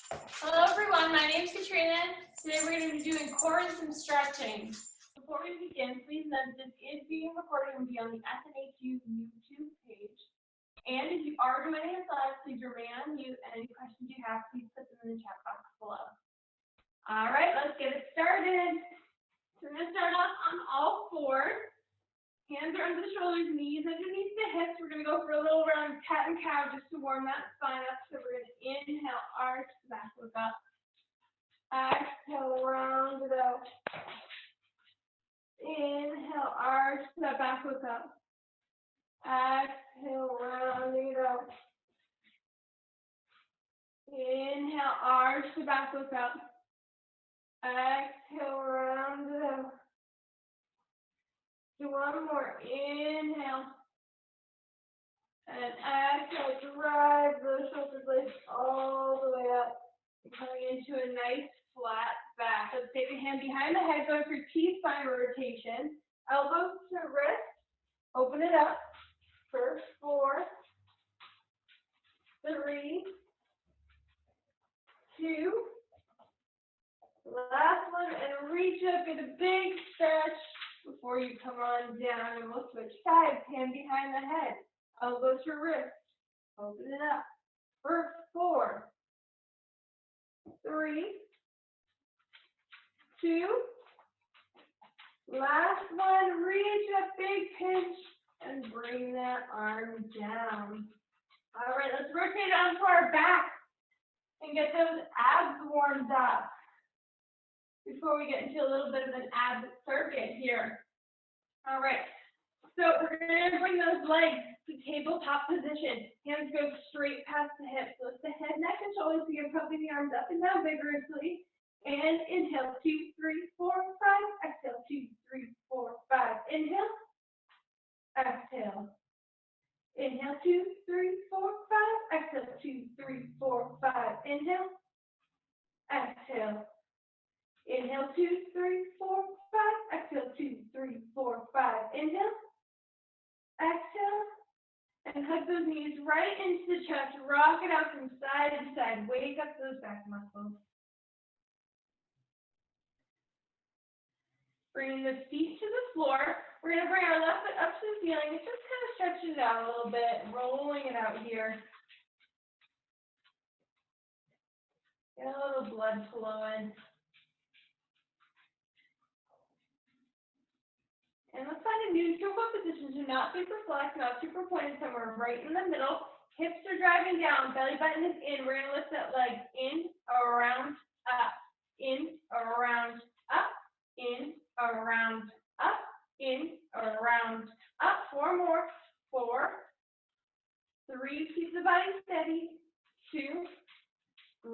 Hello everyone, my name is Katrina. Today we're going to be doing core and some stretching. Before we begin, please note this is being recorded and will be on the SNHU YouTube page. And if you are joining us live, please remain on mute, and any questions you have, please put them in the chat box below. All right, let's get it started. So we're going to start off on all fours. Hands are under the shoulders, knees underneath the hips. We're going to go for a little round of cat and cow just to warm that spine up. So we're going to inhale, arch, back, look up. Exhale, round it out. Inhale, arch, that back, look up. Exhale, rounding it out. Inhale, arch, the back, look up. Exhale, round it out. Do one more. Inhale. And exhale, drive those shoulder blades all the way up. You're coming into a nice flat back. Let's take a hand behind the head, going for T-spine rotation. Elbows to wrist. Open it up. For 4, 3, 2. Last one, and reach up, get a big stretch before you come on down, and we'll switch sides. Hand behind the head. Elbows to wrist. Open it up. For 4, 3, 2. Last one, reach up, big pinch, and bring that arm down. All right, let's rotate onto our back and get those abs warmed up before we get into a little bit of an ab circuit here. All right, so we're going to bring those legs to tabletop position. Hands go straight past the hips. Lift the head, neck, and shoulders so you're pumping the arms up and down vigorously. And inhale, 2, 3, 4, 5. Exhale, 2, 3, 4, 5. Inhale. Exhale. Inhale, 2, 3, 4, 5. Exhale, 2, 3, 4, 5. Inhale. Exhale. Inhale, 2, 3, 4, 5. Exhale, 2, 3, 4, 5. Inhale. Exhale. And hug those knees right into the chest. Rock it out from side to side. Wake up those back muscles. Bringing the feet to the floor. We're going to bring our left foot up to the ceiling. It just kind of stretches it out a little bit, rolling it out here. Get a little blood flowing. And let's find a neutral foot position. So not super flex, not super pointed, somewhere right in the middle. Hips are driving down, belly button is in. We're going to lift that leg in, around, up, in, around, up, in, around, up, in, around, up. 4 more. 4, 3, keep the body steady. 2,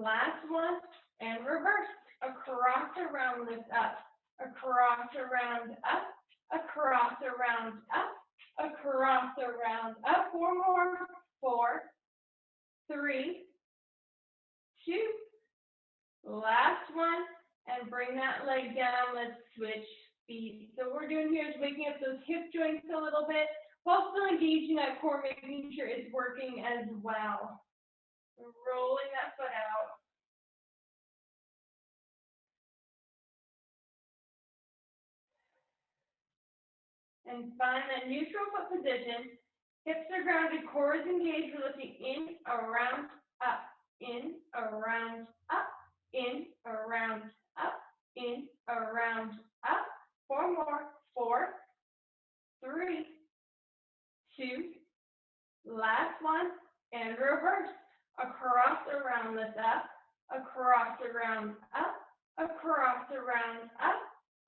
last one, and reverse. Across, around, lift up. Across, around, up. Across, around, up. Across, around, up. 4 more. 4, 3, 2. Last one, and bring that leg down. Let's switch feet. So what we're doing here is waking up those hip joints a little bit while still engaging that core, making sure it's working as well. Rolling that foot out. And find that neutral foot position. Hips are grounded, core is engaged. We're lifting in, around, up, in, around, up, in, around, up, in, around, up. 4 more. 4, 3, 2. Last one, and reverse. Across, around, lift up. Across, around, up. Across, around, up.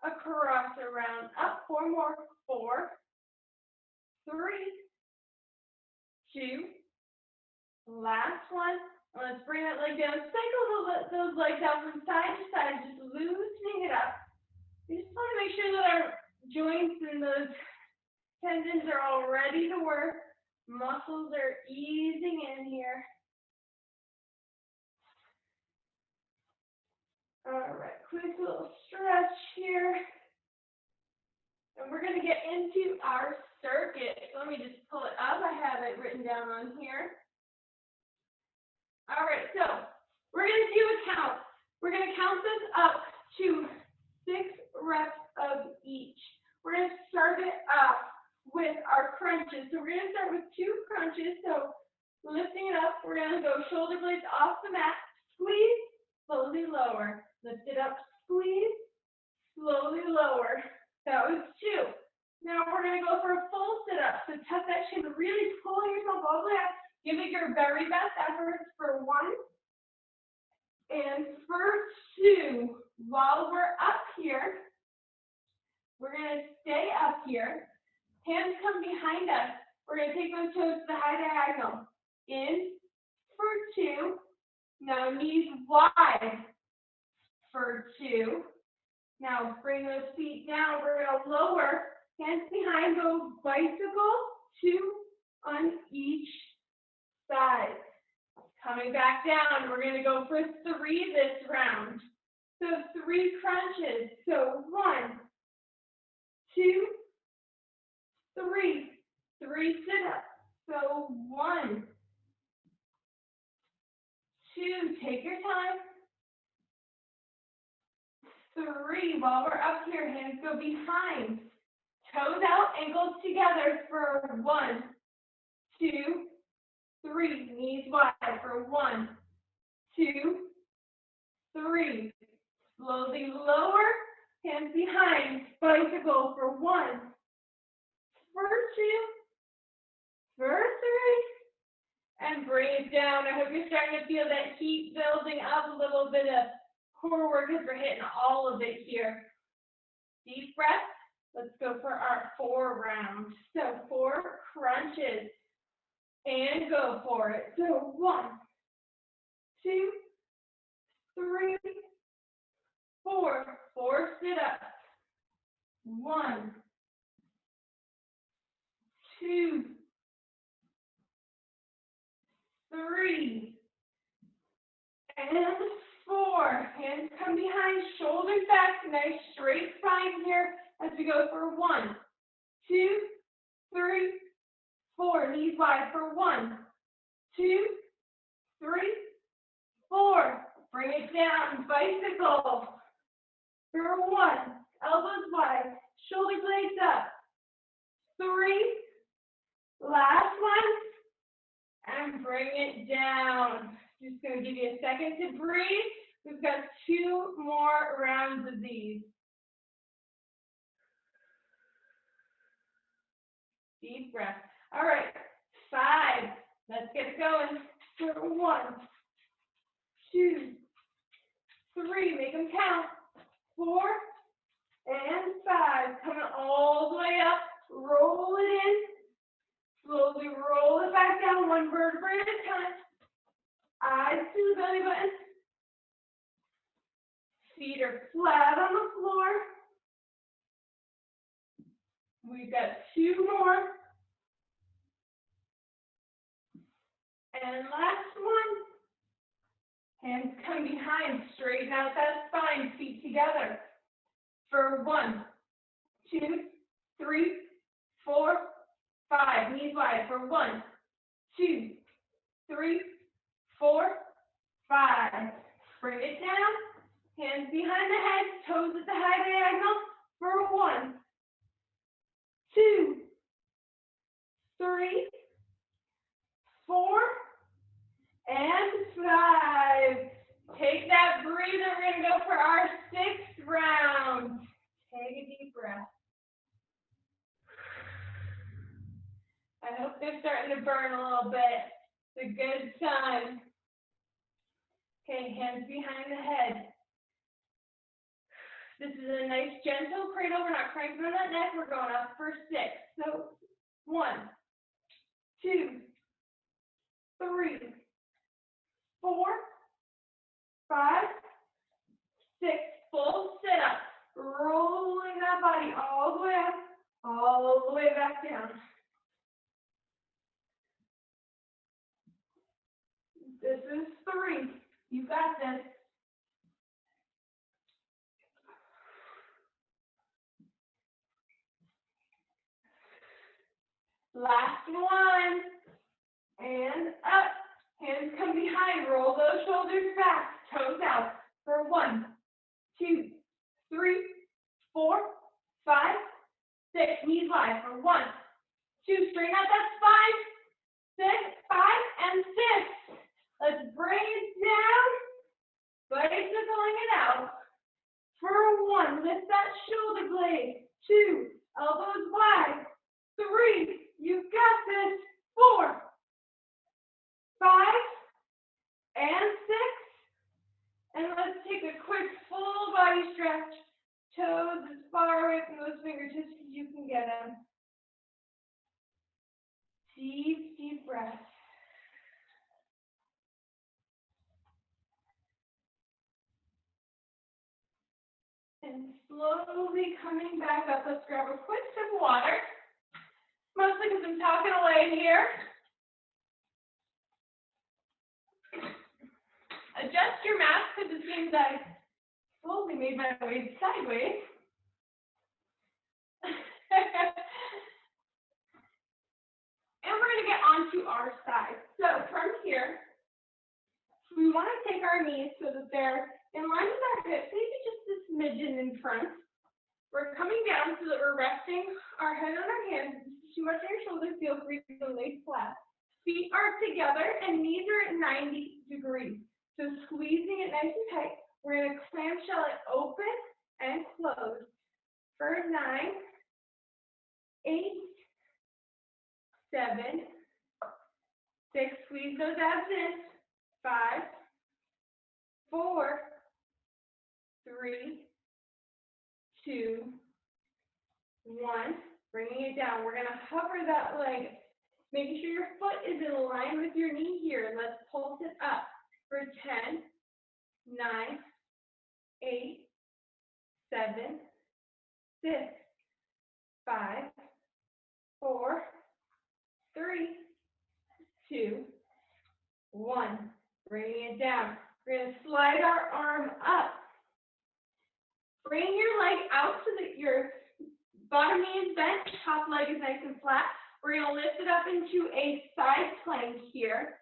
Across, around, up. 4 more. 4, 3, 2. Last one. Let's bring that leg down. Cycle those legs out from side to side, just loosening it up. We just want to make sure that our joints and those tendons are all ready to work. Muscles are easing in here. All right, quick little stretch here. And we're going to get into our circuit. So let me just pull it up. I have it written down on here. All right, so We're going to do a count. We're going to count this up to 6 reps of each. We're going to start it up with our crunches. So we're going to start with 2 crunches. So lifting it up, we're going to go shoulder blades off the mat, squeeze, slowly lower. Lift it up, squeeze, slowly lower. That was 2. Now we're going to go for a full sit-up. So tuck that chin, really pull yourself all the way up. Give it your very best efforts for 1 and for 2. While we're up here, we're going to stay up here. Hands come behind us. We're going to take those toes to the high diagonal. In for 2. Now knees wide for 2. Now bring those feet down. We're going to lower. Hands behind, go bicycle, 2 on each side. Coming back down, we're going to go for 3 this round. So 3 crunches. So 1, 2, 3. 3 sit-ups. So 1, 2. Take your time. 3. While we're up here, hands go behind. Toes out, ankles together for 1, 2, 3. Knees wide for 1, 2, 3. Slowly lower, hands behind. Bicycle for 1, for 2, for 3. And bring it down. I hope you're starting to feel that heat building up, a little bit of core work as we're hitting all of it here. Deep breath. Let's go for our 4 rounds. So 4 crunches. And go for it. So 1, 2, 3, 4. 4 sit-ups. 1, 2, 3, and 4. Hands come behind, shoulders back, nice straight spine here as we go for 1, 2, 3, 4. Knees wide for 1, 2, 3, 4. Bring it down, bicycle for 1. Elbows wide, shoulder blades up. 3. Last one. And bring it down. Just going to give you a second to breathe. We've got 2 more rounds of these. Deep breath. All right, 5. Let's get it going. So 1, 2, 3. Make them count. 4 and 5. Coming all the way up. Roll it in. Slowly roll it back down, 1 vertebrae at a time. Eyes to the belly button. Feet are flat on the floor. We've got 2 more. And last one. Hands come behind, straighten out that spine, feet together. For 1, 2, 3, 4, 5. Knees wide for 1, 2, 3, 4, 5. Bring it down. Hands behind the head, toes at the high diagonal for 1, 2, 3, 4, and 5. Take that breather. We're going to go for our 6th round. Take a deep breath. I hope they're starting to burn a little bit. It's a good sign. Okay, hands behind the head. This is a nice gentle cradle. We're not cranking on that neck. We're going up for 6. So 1, 2, 3, 4, 5, 6. Full sit up. Rolling that body all the way up, all the way back down. This is 3. You got this. Last one. And up. Hands come behind. Roll those shoulders back, toes out for 1, 2, 3, 4, 5, 6. Knees wide for 1, 2. Straighten out that spine. 6, 5, and 6. Let's bring it down. Bicycling it out. For 1, lift that shoulder blade. 2, elbows wide. 3, you've got this. 4, 5, and 6. And let's take a quick full body stretch. Toes as far away from those fingertips as you can get them. Deep, deep breath. And slowly coming back up. Let's grab a quick sip of water. Mostly because I'm talking away here. Adjust your mask because it seems I slowly made my way sideways. And we're going to get onto our side. So from here, we want to take our knees so that they're in line with our hips, maybe just a smidgen in front. We're coming down so that we're resting our head on our hands. If it's too much on your shoulders, feel free to lay flat. Feet are together and knees are at 90 degrees. So squeezing it nice and tight. We're going to clamshell it open and close for 9, 8, 7, 6. Squeeze those abs in. 5, 4, 3, 2, 1. Bringing it down. We're going to hover that leg, making sure your foot is in line with your knee here. Let's pulse it up for 10, 9, 8, 7, 6, 5, 4, 3, 2, 1. Bringing it down. We're going to slide our arm up. Bring your leg out so that your bottom knee is bent, top leg is nice and flat. We're going to lift it up into a side plank here.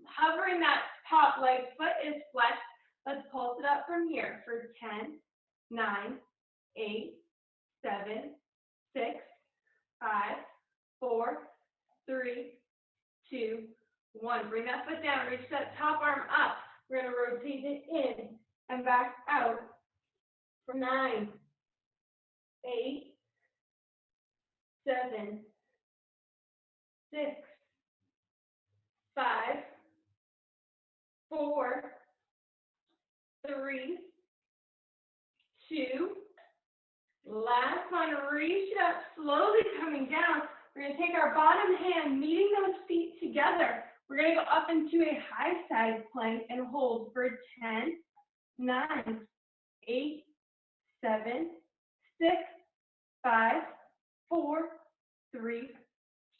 Hovering that top leg, foot is flexed. Let's pulse it up from here for 10, 9, 8, 7, 6, 5, 4, 3, 2, 1. Bring that foot down. Reach that top arm up. We're going to rotate it in and back out for 9, 8, 7, 6, 5, 4, 3, 2. Last one. Reach it up, slowly coming down. We're going to take our bottom hand, meeting those feet together. We're going to go up into a high side plank and hold for 10, 9, 8, 7, 6, 5, 4, 3,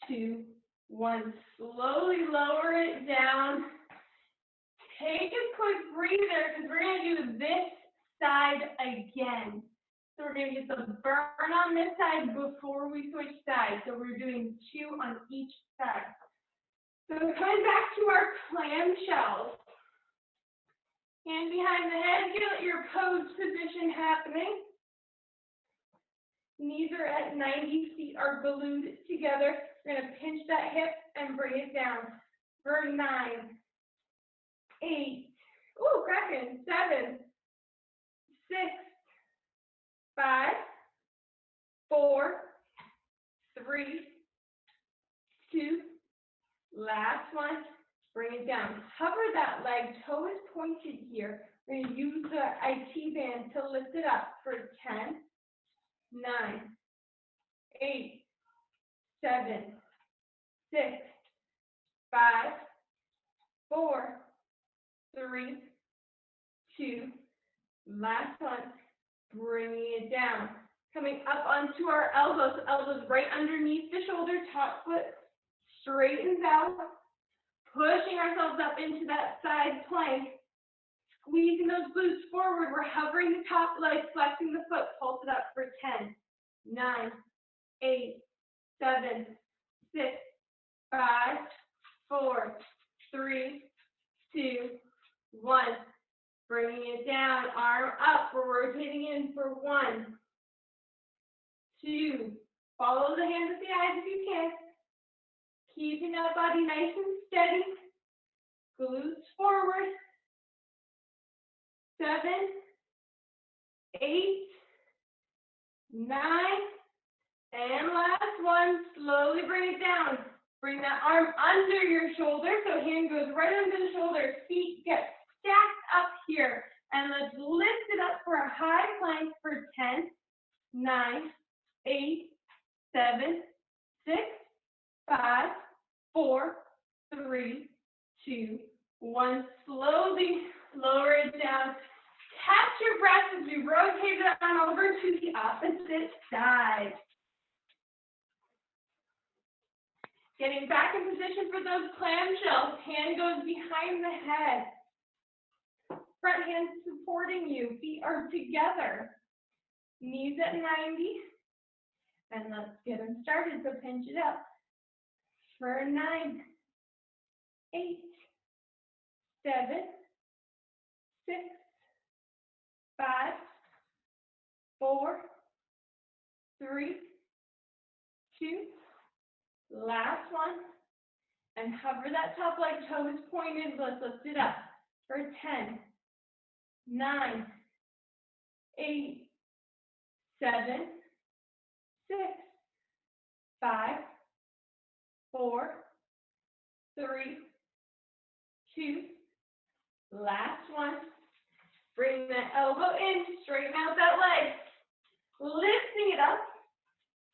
2, 1. Slowly lower it down. Take a quick breather because we're going to do this side again. So we're going to get the burn on this side before we switch sides. So we're doing 2 on each side. So we're coming back to our clamshells. Hand behind the head, get your pose position happening. Knees are at 90, feet are glued together. We're going to pinch that hip and bring it down for 9, 8, ooh, cracking, 7, 6, 5, 4, 3, 2, last one. Bring it down. Hover that leg, toe is pointed here. We're going to use the IT band to lift it up for 10, 9, 8, 7, 6, 5, 4, 3, 2, last one. Bringing it down. Coming up onto our elbows. Elbows right underneath the shoulder. Top foot straightens out. Pushing ourselves up into that side plank. Squeezing those glutes forward. We're hovering the top leg, flexing the foot. Pulse it up for 10, 9, 8, 7, 6, 5, 4, 3, 2, 1. Bringing it down, arm up. We're rotating in for 1, 2. Follow the hands at the eyes if you can. Keeping that body nice and steady. Glutes forward. 7, 8, 9, and last one. Slowly bring it down. Bring that arm under your shoulder, so hand goes right under the shoulder. Feet get stacked up here. And let's lift it up for a high plank for 10, 9, 8, 7, 6, 5, 4, 3, 2, 1. Slowly lower it down. Catch your breath as we rotate it on over to the opposite side. Getting back in position for those clamshells. Hand goes behind the head. Front hand supporting you. Feet are together. Knees at 90. And let's get them started. So pinch it up. For 9, 8, 7, 6, 5, 4, 3, 2. Last one. And hover that top leg, toes pointed. Let's lift it up. For 10, 9, 8, 7, 6, 5, 4, 3, 2. Last one. Bring that elbow in, straighten out that leg. Lifting it up,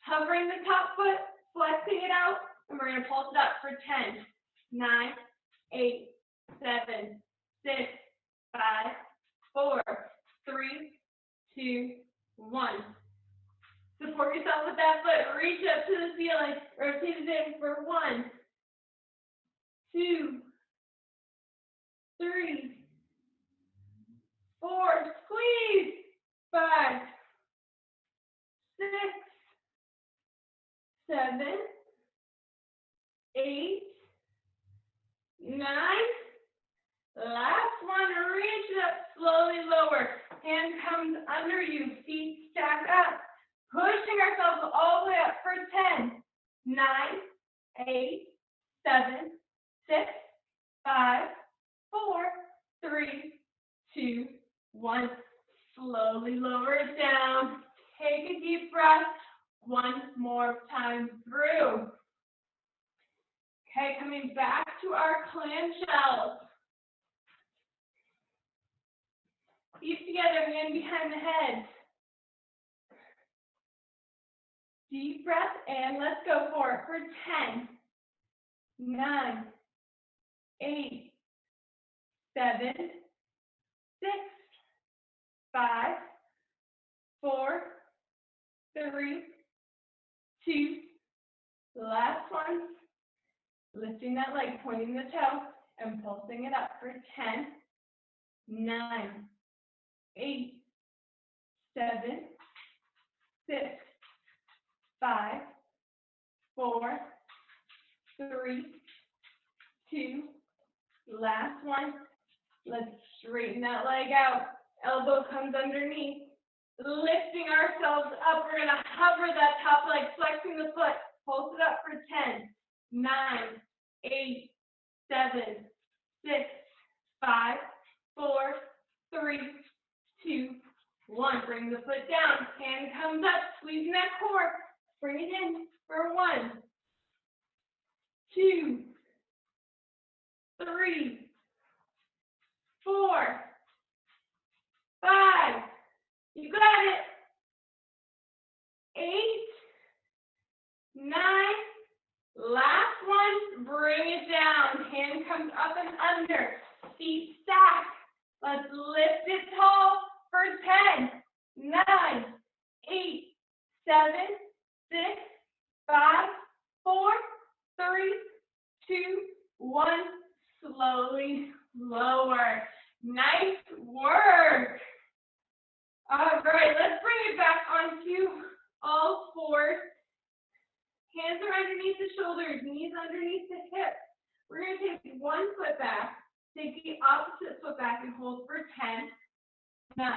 hovering the top foot, flexing it out, and we're going to pulse it up for 10, 9, 8, 7, 6, 5, 4, 3, 2, 1. Support yourself with that foot. Reach up to the ceiling. Rotate it in for 1, 2, 3, 4. Squeeze. 5, 6, 7, 8, 9. Last one. Reach it up. Slowly lower. Hand comes under you. Feet stack up. Pushing ourselves all the way up for 10, 9, 8, 7, 6, 5, 4, 3, 2, 1. Slowly lower it down. Take a deep breath. One more time through. Okay, coming back to our clamshells. Feet together, hand behind the head. Deep breath, and let's go for it for 10, 9, 8, 7, 6, 5, 4, 3, 2. Last one. Lifting that leg, pointing the toe, and pulsing it up for 10, 9, 8, 7, 6, 5, 4, 3, 2. Last one. Let's straighten that leg out. Elbow comes underneath. Lifting ourselves up. We're going to hover that top leg, flexing the foot. Pulse it up for 10, 9, 8, 7, 6, 5, 4, 3, 2, 1. Bring the foot down. Hand comes up, squeezing that core. Bring it in for 1, 2, 3, 4, 5. You got it. 8, 9. Last one. Bring it down. Hand comes up and under. Feet stack. Let's lift it tall for 10, 9, 8, 7, 6, 5, 4, 3, 2, 1. Slowly lower. Nice work. All right, let's bring it back onto all fours. Hands are underneath the shoulders, knees underneath the hips. We're going to take one foot back, Take the opposite foot back and hold for 10, 9,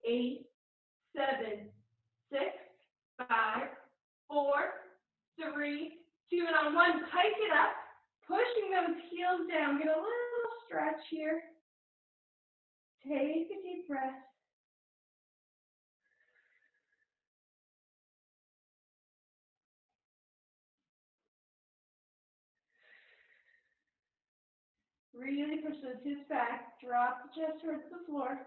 8, 7, 6, 5, 4, 3, 2, and on 1, pike it up, pushing those heels down. Get a little stretch here. Take a deep breath. Really push those hips back. Drop the chest towards the floor.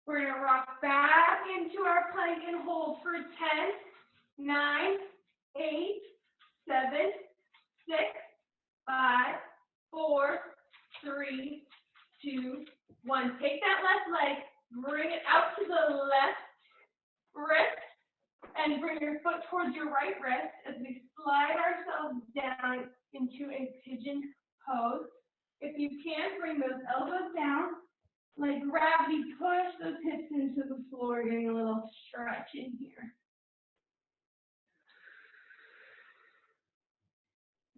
We're going to rock back into our plank and hold for 10, 9, 8, 7, 6, 5, 4, 3, 2, 1. Take that left leg, bring it out to the left wrist, and bring your foot towards your right wrist as we slide ourselves down into a pigeon pose. If you can, bring those elbows down, like gravity, push those hips into the floor, getting a little stretch in here.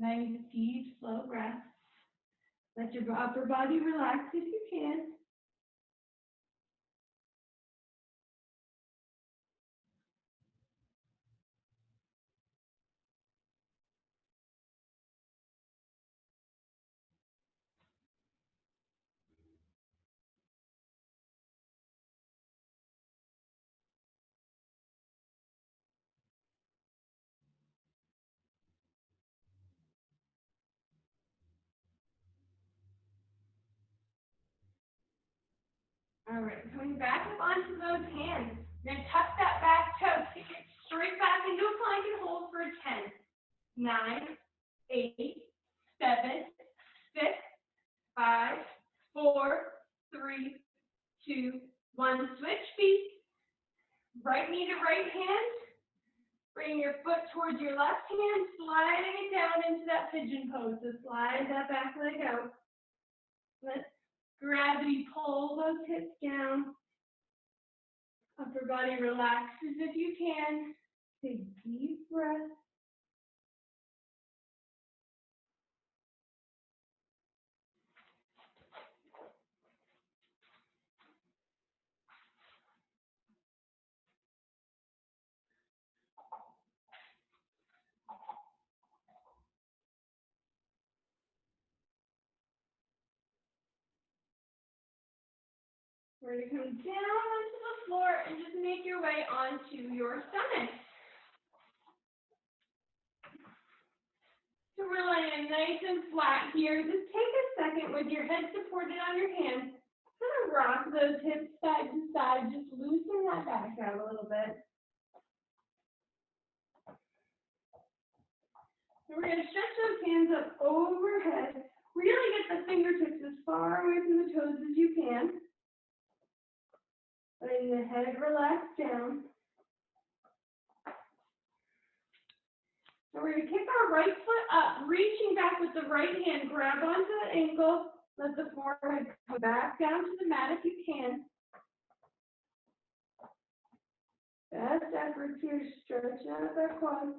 Nice, deep, slow breath. Let your upper body relax if you can. All right, coming back up onto those hands. You're going to tuck that back toe, kick it straight back into a plank and hold for 10, 9, 8, 7, 6, 5, 4, 3, 2, 1. Switch feet. Right knee to right hand. Bring your foot towards your left hand, sliding it down into that pigeon pose. So slide that back leg out. Let gravity pull those hips down. Upper body relaxes if you can. Take deep breath. We're going to come down onto the floor and just make your way onto your stomach. So we're laying nice and flat here. Just take a second with your head supported on your hands. Kind of rock those hips side to side. Just loosen that back out a little bit. So we're going to stretch those hands up overhead. Really get the fingertips as far away from the toes as you can. Letting the head relax down. So we're going to kick our right foot up, reaching back with the right hand. Grab onto the ankle. Let the forehead come back down to the mat if you can. Best efforts here, stretch out that quad.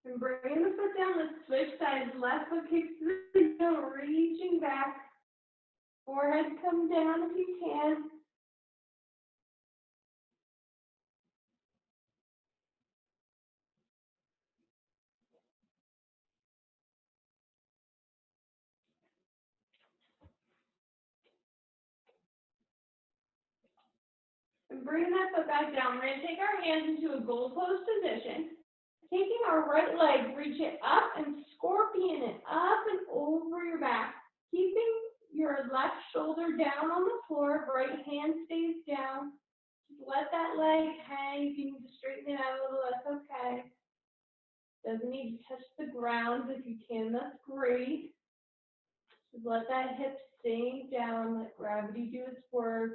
And bring the foot down, let's switch sides. Left foot kicks to the heel, reaching back. Forehead come down if you can. And bring that foot back down. We're going to take our hands into a goal pose position. Taking our right leg, reach it up and scorpion it up and over your back. Keeping your left shoulder down on the floor, right hand stays down. Just let that leg hang. If you need to straighten it out a little, that's okay. Doesn't need to touch the ground. If you can, that's great. Just let that hip sink down, let gravity do its work.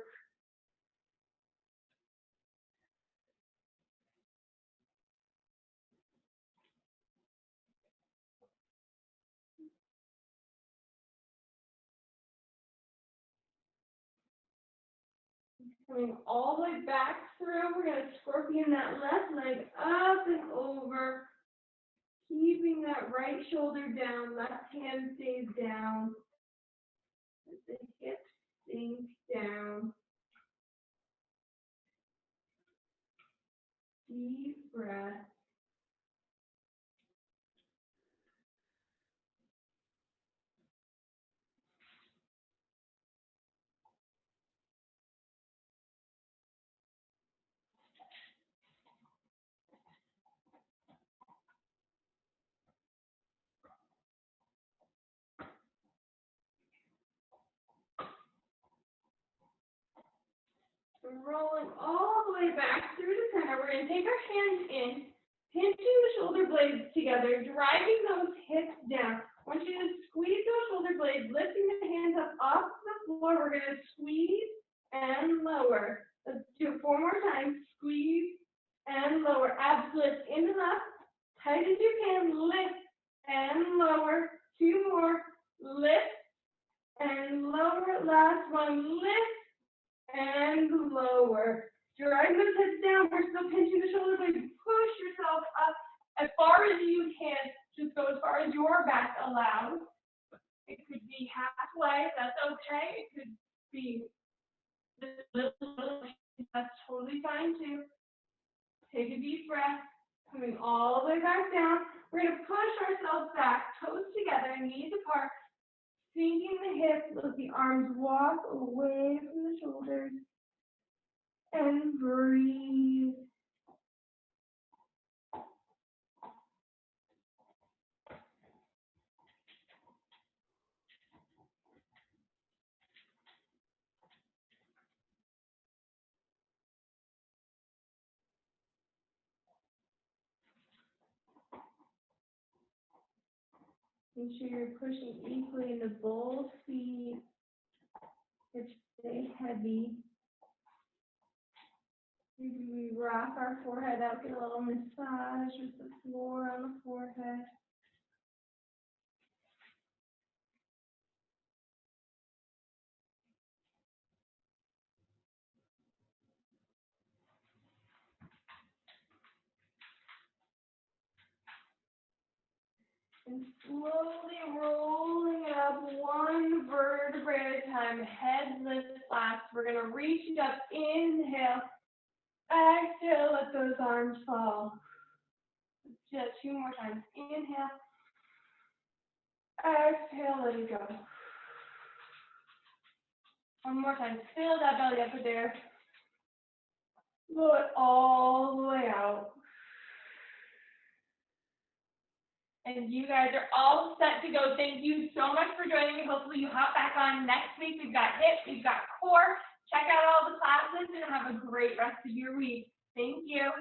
Coming all the way back through. We're going to scorpion that left leg up and over. Keeping that right shoulder down, left hand stays down. Let the hips sink down. Deep breath. Rolling all the way back through the center. We're going to take our hands in, pinching the shoulder blades together, driving those hips down. I want you to squeeze those shoulder blades, lifting the hands up off the floor. We're going to squeeze and lower. Let's do it 4 more times. Squeeze and lower. Abs lift in and up. Tight as you can. Lift and lower. 2 more. Lift and lower. Last one. Lift and lower. Drive those hips down. We're still pinching the shoulder blades. Push yourself up as far as you can. Just go as far as your back allows. It could be halfway. That's okay. It could be little. That's totally fine too. Take a deep breath. Coming all the way back down. We're going to push ourselves back. Toes together. Knees apart. Sinking the hips, let the arms walk away from the shoulders, and breathe. Make sure you're pushing equally into both feet. Hips stay heavy. Maybe we rock our forehead out, get a little massage with the floor on the forehead. And slowly rolling it up 1 vertebrae at a time. Head lifts last. We're going to reach it up. Inhale. Exhale, let those arms fall. Just 2 more times. Inhale. Exhale, let it go. 1 more time. Fill that belly up with air. Blow it all the way out. And you guys are all set to go. Thank you so much for joining me. Hopefully you hop back on next week. We've got hips, we've got core. Check out all the classes and have a great rest of your week. Thank you.